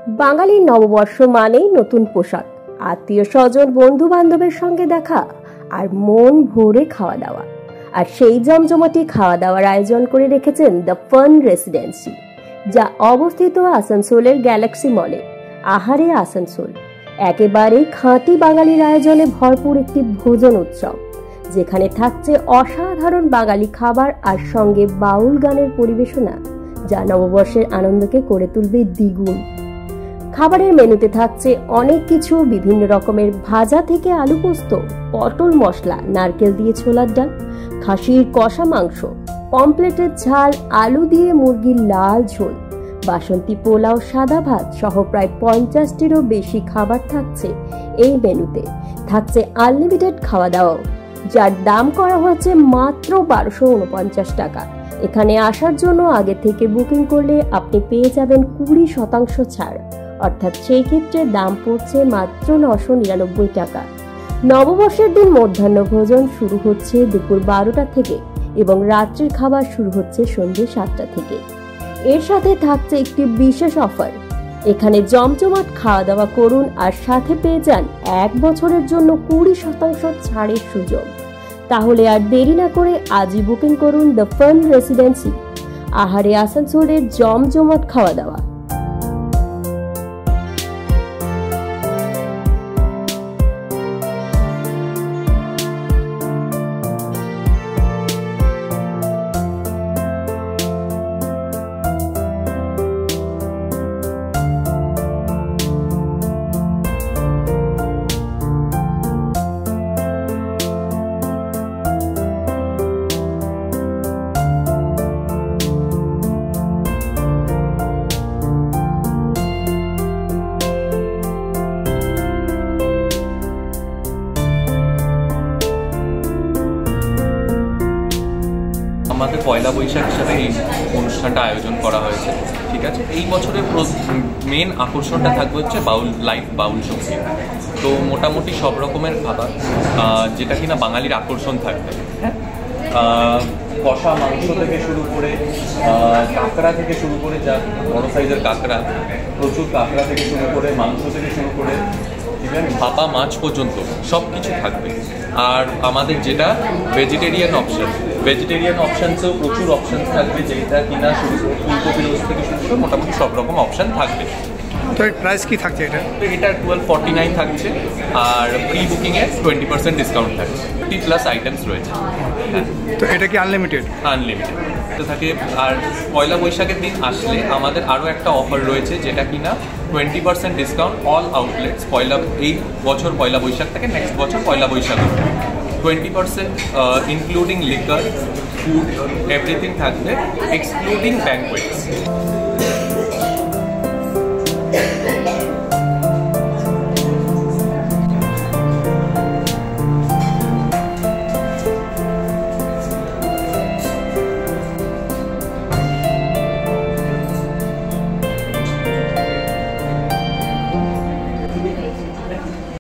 বাঙালির নববর্ষ মানেই নতুন পোশাক, আত্মীয় স্বজন, বন্ধু বান্ধবের সঙ্গে দেখা আর মন ভরে খাওয়া দাওয়া। আর সেই জমজমাটি খাওয়া দাওয়ার আয়োজন করে রেখেছেন দ্য ফান রেসিডেন্সি, যা অবস্থিত আসানসোলের গ্যালাক্সি মলে। আহারে আসানসোল একেবারে খাঁটি বাঙালির আয়োজনে ভরপুর একটি ভোজন উৎসব, যেখানে থাকছে অসাধারণ বাঙালি খাবার আর সঙ্গে বাউল গানের পরিবেশনা, যা নববর্ষের আনন্দকে করে তুলবে দ্বিগুণ। খাবারের মেনুতে থাকছে অনেক কিছু, বিভিন্ন রকমের ভাজা থেকে আলু পোস্ত, পটল মশলা, নারকেল দিয়ে ছোলার ডাল, খাসির কষা মাংস, পমপ্লেটের ঝাল, আলু দিয়ে মুরগির লাল ঝোল, বাসন্তী পোলাও, সাদা ভাত সহ প্রায় 50টিরও বেশি খাবার থাকছে এই মেনুতে। থাকছে আনলিমিটেড খাওয়া দাওয়াও, যার দাম করা হয়েছে মাত্র 1249 টাকা। এখানে আসার জন্য আগে থেকে বুকিং করলে আপনি পেয়ে যাবেন 20% ছাড়, অর্থাৎ সেই ক্ষেত্রে দাম পড়ছে মাত্র 999 টাকা। নববর্ষের দিন মধ্যাহ্ন ভোজন শুরু হচ্ছে দুপুর 12টা থেকে এবং রাত্রির খাবার শুরু হচ্ছে সন্ধ্যে 7টা থেকে। এর সাথে থাকছে একটি বিশেষ অফার, এখানে জমজমাট খাওয়া দাওয়া করুন আর সাথে পেয়ে যান 1 বছরের জন্য 20% ছাড়ের সুযোগ। তাহলে আর দেরি না করে আজই বুকিং করুন দ্য ফান রেসিডেন্সি। আহারে আসানসোলের জমজমাট খাওয়া দাওয়া। আমাদের পয়লা বৈশাখ হিসাবে এই অনুষ্ঠানটা আয়োজন করা হয়েছে, ঠিক আছে। এই বছরের মেন আকর্ষণটা থাকবে হচ্ছে লাইভ বাউল সঙ্গীত। তো মোটামুটি সব রকমের খাবার, যেটা কিনা বাঙালির আকর্ষণ থাকবে। হ্যাঁ, কষা মাংস থেকে শুরু করে কাঁকড়া থেকে শুরু করে, যা বড় সাইজের কাঁকড়া, প্রচুর কাঁকড়া থেকে শুরু করে, মাংস থেকে শুরু করে ইভেন ভাপা মাছ পর্যন্ত সব কিছু থাকবে। আর আমাদের যেটা ভেজিটেরিয়ান অপশানসেও প্রচুর অপশান থাকবে, যেটা কিনা শুরু ফুলকপি রোজ থেকে শুরু করে মোটামুটি সব রকম অপশান থাকবে। তো এর প্রাইস কি থাকছে এটা? তো এটা 1249 থাকছে, আর প্রি বুকিংয়ে 20% ডিসকাউন্ট থাকছে। 50+ আইটেমস রয়েছে। হ্যাঁ, তো এটা কি আনলিমিটেড? আনলিমিটেড থাকে। আর পয়লা বৈশাখের দিন আসলে আমাদের আরও একটা অফার রয়েছে, যেটা কিনা 20% ডিসকাউন্ট অল আউটলেটস। এই বছর পয়লা বৈশাখ থেকে নেক্সট বছর Poila Baishakh 20% including liquor, food, everything থাকবে, এক্সক্লুডিং ব্যাঙ্কোয়েটস।